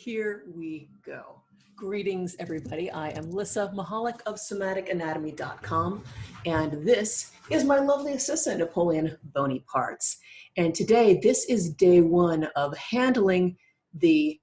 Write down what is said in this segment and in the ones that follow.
Here we go. Greetings, everybody. I am Lissa Mahalik of somaticanatomy.com, and this is my lovely assistant, Napoleon Bony Parts. And today, this is day one of handling the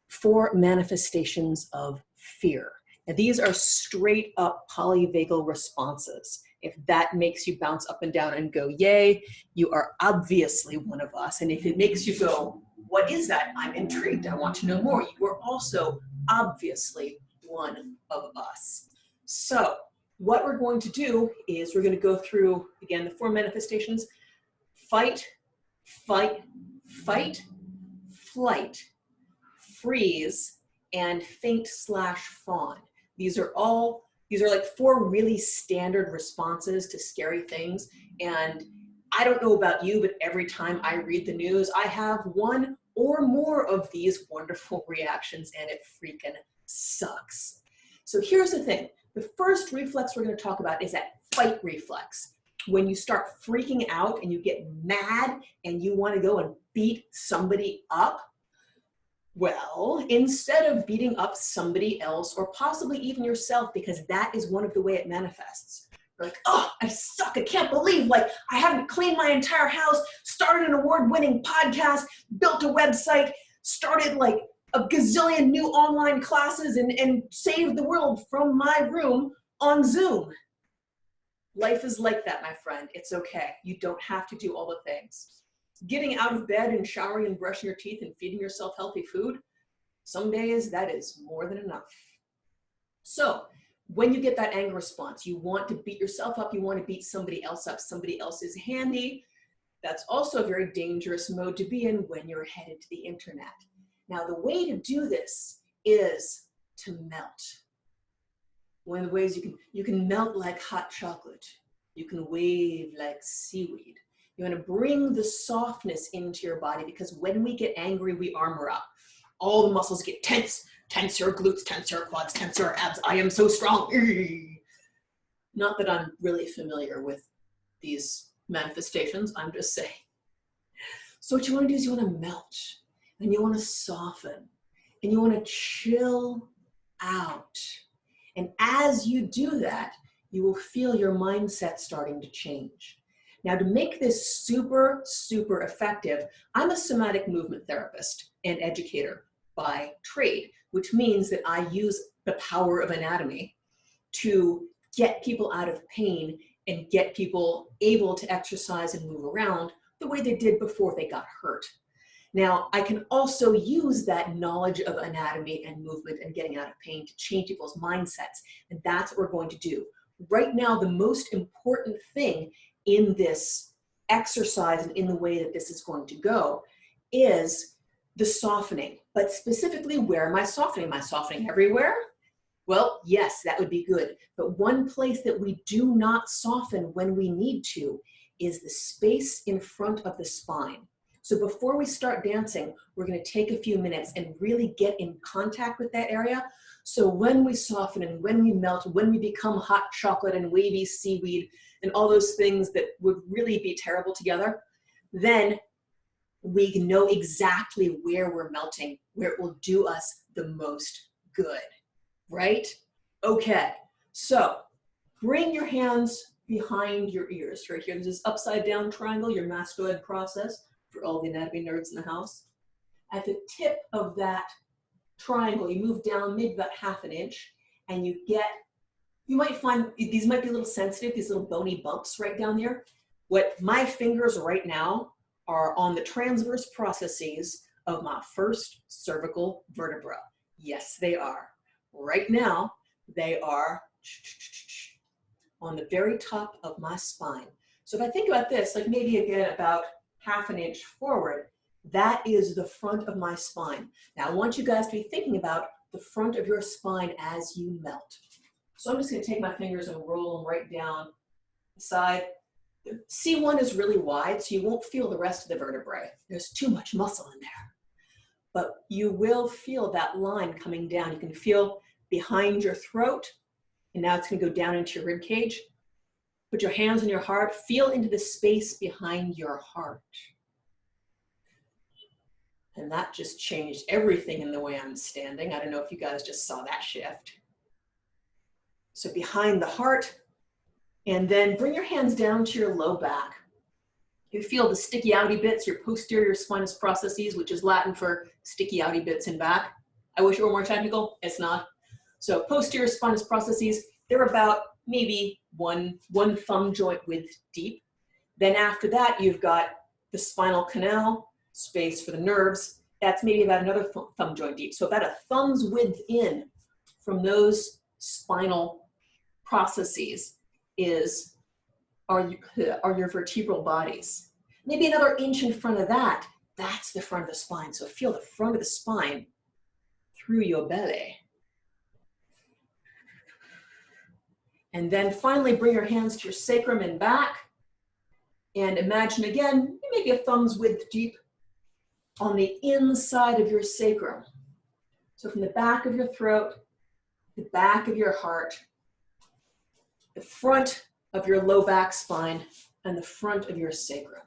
4 manifestations of fear. And these are straight up polyvagal responses. If that makes you bounce up and down and go, yay, you are obviously one of us. And if it makes you go, what is that? I'm intrigued. I want to know more. You are also obviously one of us. So what we're going to do is we're going to go through, again, the 4 manifestations: fight, fight, fight, flight, freeze, and faint/fawn. These are like 4 really standard responses to scary things. And I don't know about you, but every time I read the news, I have one or more of these wonderful reactions, and it freaking sucks. So here's the thing. The first reflex we're going to talk about is that fight reflex. When you start freaking out and you get mad and you want to go and beat somebody up, well, instead of beating up somebody else or possibly even yourself, because that is one of the way it manifests. You're like, oh, I suck. I can't believe, like, I haven't cleaned my entire house, started an award-winning podcast, built a website, started like a gazillion new online classes and saved the world from my room on Zoom. Life is like that, my friend. It's okay. You don't have to do all the things. Getting out of bed and showering and brushing your teeth and feeding yourself healthy food, some days that is more than enough. So when you get that anger response, you want to beat yourself up, you want to beat somebody else up, somebody else is handy. That's also a very dangerous mode to be in when you're headed to the internet. Now, the way to do this is to melt. One of the ways you can melt like hot chocolate. You can wave like seaweed. You want to bring the softness into your body, because when we get angry, we armor up. All the muscles get tense. Tense your glutes, tense your quads, tense your abs. I am so strong. Not that I'm really familiar with these manifestations, I'm just saying. So what you want to do is you want to melt, and you want to soften, and you want to chill out. And as you do that, you will feel your mindset starting to change. Now, to make this super, super effective, I'm a somatic movement therapist and educator by trade, which means that I use the power of anatomy to get people out of pain and get people able to exercise and move around the way they did before they got hurt. Now, I can also use that knowledge of anatomy and movement and getting out of pain to change people's mindsets, and that's what we're going to do. Right now, the most important thing in this exercise and in the way that this is going to go is the softening. But specifically, where am I softening? Am I softening everywhere? Well, yes, that would be good. But one place that we do not soften when we need to is the space in front of the spine. So before we start dancing, we're going to take a few minutes and really get in contact with that area. So when we soften and when we melt, when we become hot chocolate and wavy seaweed and all those things that would really be terrible together, then we know exactly where we're melting, where it will do us the most good, right? Okay, so bring your hands behind your ears. Right here, there's this upside down triangle, your mastoid process, for all the anatomy nerds in the house. At the tip of that triangle, you move down maybe about ½ an inch, and you might find these might be a little sensitive, these little bony bumps right down there. What my fingers right now are on the transverse processes of my first cervical vertebra. Yes, they are. Right now, they are on the very top of my spine. So if I think about this, like maybe again about ½ an inch forward, that is the front of my spine. Now I want you guys to be thinking about the front of your spine as you melt. So I'm just going to take my fingers and roll them right down the side. C1 is really wide, so you won't feel the rest of the vertebrae. There's too much muscle in there. But you will feel that line coming down. You can feel behind your throat, and now it's going to go down into your rib cage. Put your hands on your heart. Feel into the space behind your heart. And that just changed everything in the way I'm standing. I don't know if you guys just saw that shift. So behind the heart, and then bring your hands down to your low back. You feel the sticky outy bits, your posterior spinous processes, which is Latin for sticky outy bits in back. I wish it were more technical, it's not. So posterior spinous processes, they're about maybe one thumb joint width deep. Then after that, you've got the spinal canal, space for the nerves. That's maybe about another thumb joint deep. So about a thumb's width in from those spinal processes are your vertebral bodies. Maybe another inch in front of that, that's the front of the spine. So feel the front of the spine through your belly. And then finally bring your hands to your sacrum and back. And imagine again, maybe a thumb's width deep on the inside of your sacrum. So from the back of your throat, the back of your heart, the front of your low back spine, and the front of your sacrum.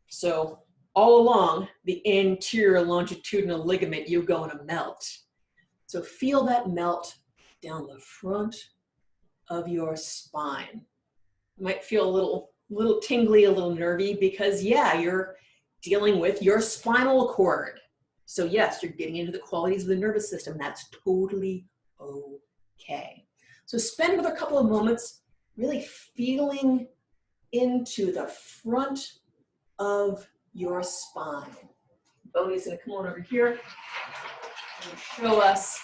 So all along the anterior longitudinal ligament, you're going to melt. So feel that melt down the front of your spine. You might feel a little tingly, a little nervy, because yeah, you're dealing with your spinal cord. So yes, you're getting into the qualities of the nervous system. That's totally okay. So spend another couple of moments really feeling into the front of your spine. Boney's gonna come on over here and show us,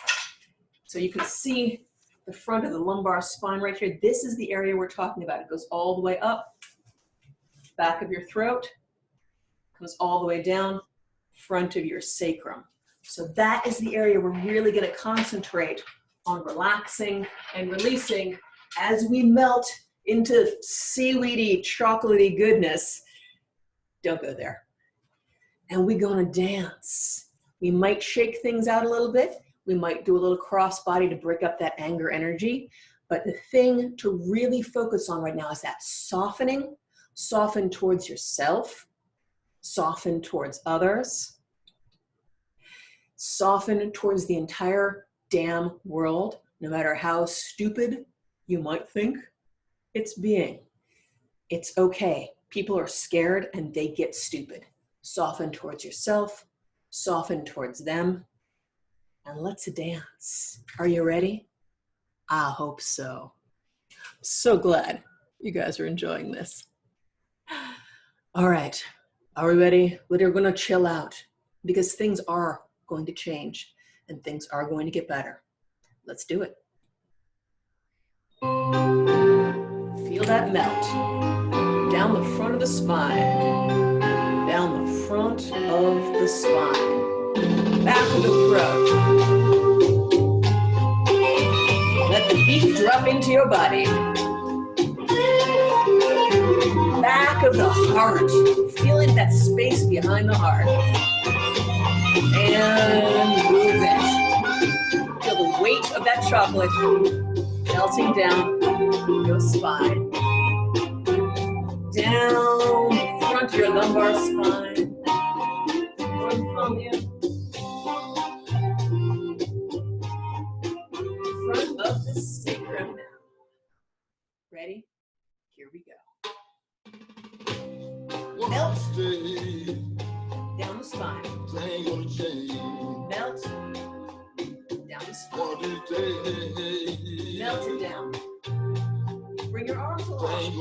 so you can see the front of the lumbar spine right here. This is the area we're talking about. It goes all the way up, back of your throat, comes all the way down, front of your sacrum. So that is the area we're really gonna concentrate on relaxing and releasing as we melt into seaweedy, chocolatey goodness. Don't go there. And we're gonna dance. We might shake things out a little bit. We might do a little cross body to break up that anger energy. But the thing to really focus on right now is that softening. Soften towards yourself. Soften towards others. Soften towards the entire damn world, no matter how stupid you might think it's being. It's okay. People are scared and they get stupid. Soften towards yourself, soften towards them, and let's dance. Are you ready? I hope so. So glad you guys are enjoying this. All right, are we ready? We're gonna chill out because things are going to change and things are going to get better. Let's do it. Feel that melt down the front of the spine, down the front of the spine, back of the throat. Let the beat drop into your body. Back of the heart, feeling that space behind the heart. And move it. Feel the weight of that chocolate melting down your spine. Down the front of your lumbar spine. One palm in. Front of the sacrum now. Ready? Here we go. Melt down the spine. Melt down the spine. Melt it down. Bring your arms along.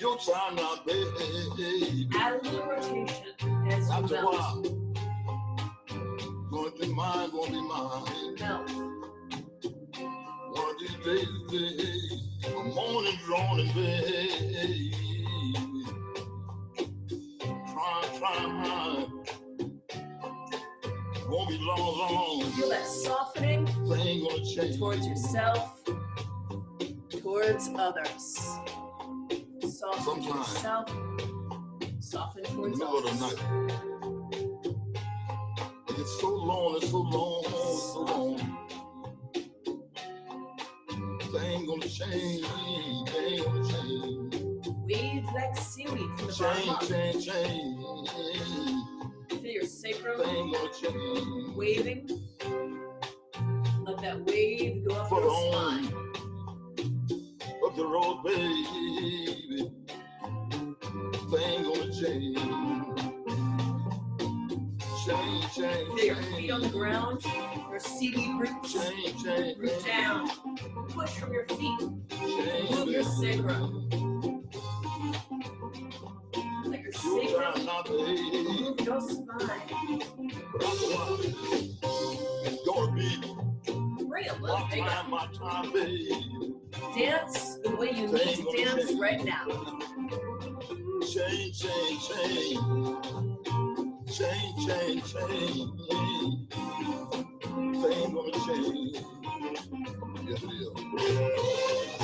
Your time now, baby. Add a little rotation as you melt. Gonna be mine, gonna be mine. Melt. One of these days, I'm morning drawn in bed. Try. Won't be long. Feel that softening Thing gonna change. towards yourself, towards others. Soften Sometimes. yourself, soften In the towards middle of the others. night. It's so long, it's so long, so long. Thing gonna change, thing gonna change. We wave like seaweed from the bottom up. Feel your sacrum waving. Let that wave go up your spine. Up the road, baby. Thing gonna change. Feel your feet on the ground. Your seaweed roots. Root down. Push from your feet. Move your sacrum. Let your sacrum move your spine. It's gonna be Bring a little bigger. my time, baby. Dance the way you need to dance right now. Change. Thing gonna change. Yes, it is.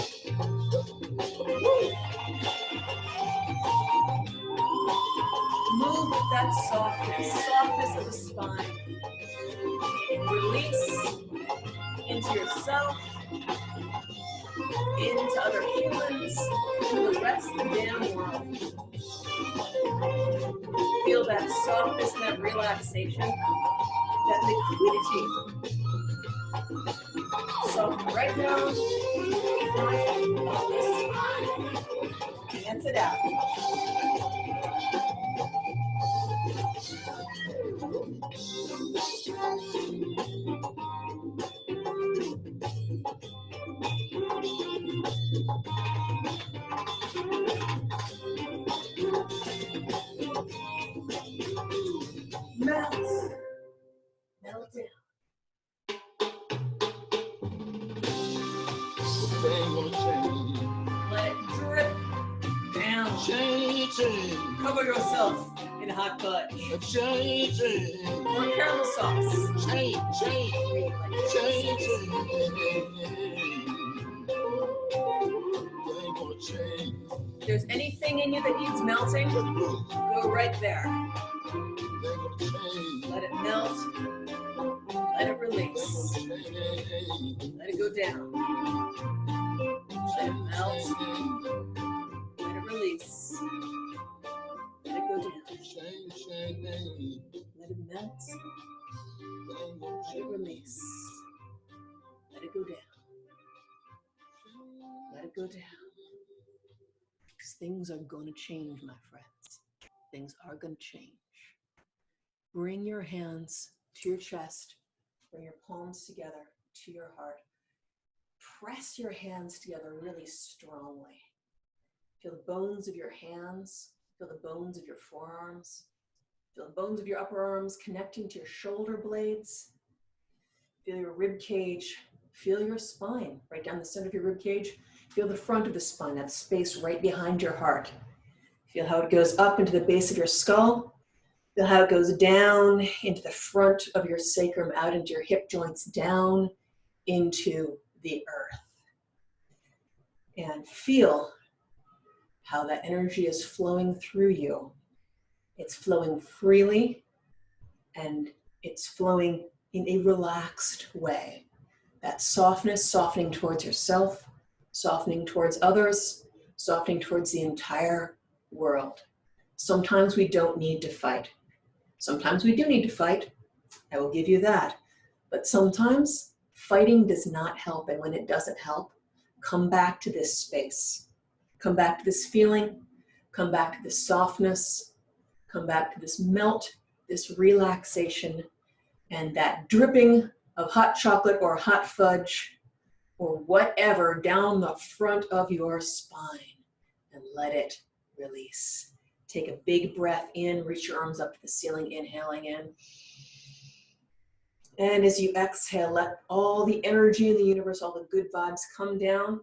Move with that softness of the spine. Release into yourself, into other humans, to the rest of the damn world. Feel that softness and that relaxation, that liquidity. Soften right down on the spine. Dance it out. Melt down. Thing gonna change. Let it drip down. Change. Cover yourself in hot fudge Change. or caramel sauce. Change. If there's anything in you that needs melting, go right there. Let it melt. Let it release. Let it go down. Let it melt. Let it release. Let it go down. Let it melt. Let it release. Let it go down. Let it go down. Because things are going to change, my friends. Things are going to change. Bring your hands to your chest. Bring your palms together to your heart. Press your hands together really strongly. Feel the bones of your hands. Feel the bones of your forearms. Feel the bones of your upper arms connecting to your shoulder blades. Feel your rib cage. Feel your spine right down the center of your rib cage. Feel the front of the spine, that space right behind your heart. Feel how it goes up into the base of your skull. Feel how it goes down into the front of your sacrum, out into your hip joints, down into the earth. And feel how that energy is flowing through you. It's flowing freely and it's flowing in a relaxed way. That softness, softening towards yourself, softening towards others, softening towards the entire world. Sometimes we don't need to fight. Sometimes we do need to fight. I will give you that. But sometimes fighting does not help. And when it doesn't help, come back to this space. Come back to this feeling. Come back to this softness. Come back to this melt, this relaxation, and that dripping of hot chocolate or hot fudge or whatever down the front of your spine, and let it release. Take a big breath in, reach your arms up to the ceiling, inhaling in. And as you exhale, let all the energy in the universe, all the good vibes come down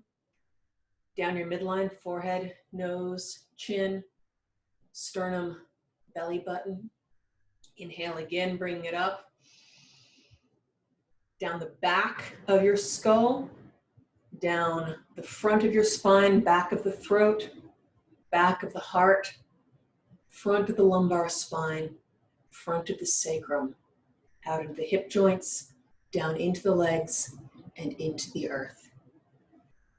your midline, forehead, nose, chin, sternum, belly button. Inhale again, bring it up. Down the back of your skull, down the front of your spine, back of the throat, back of the heart, front of the lumbar spine, front of the sacrum, out into the hip joints, down into the legs, and into the earth.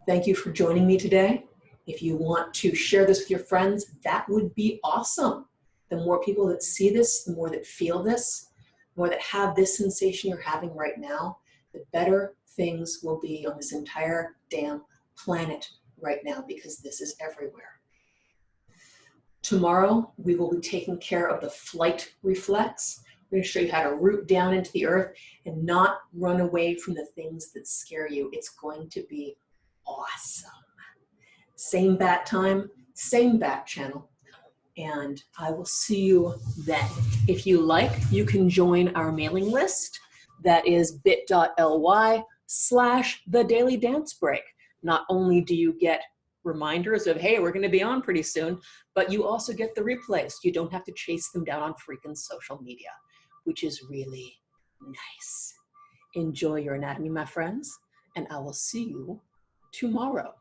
Thank you for joining me today. If you want to share this with your friends, that would be awesome. The more people that see this, the more that feel this, the more that have this sensation you're having right now, the better things will be on this entire damn planet right now, because this is everywhere. Tomorrow, we will be taking care of the flight reflex. We're going to show you how to root down into the earth and not run away from the things that scare you. It's going to be awesome. Same bat time, same bat channel, and I will see you then. If you like, you can join our mailing list. That is bit.ly/thedailydancebreak. Not only do you get reminders of, hey, we're going to be on pretty soon, but you also get the replays. You don't have to chase them down on freaking social media, which is really nice. Enjoy your anatomy, my friends, and I will see you tomorrow.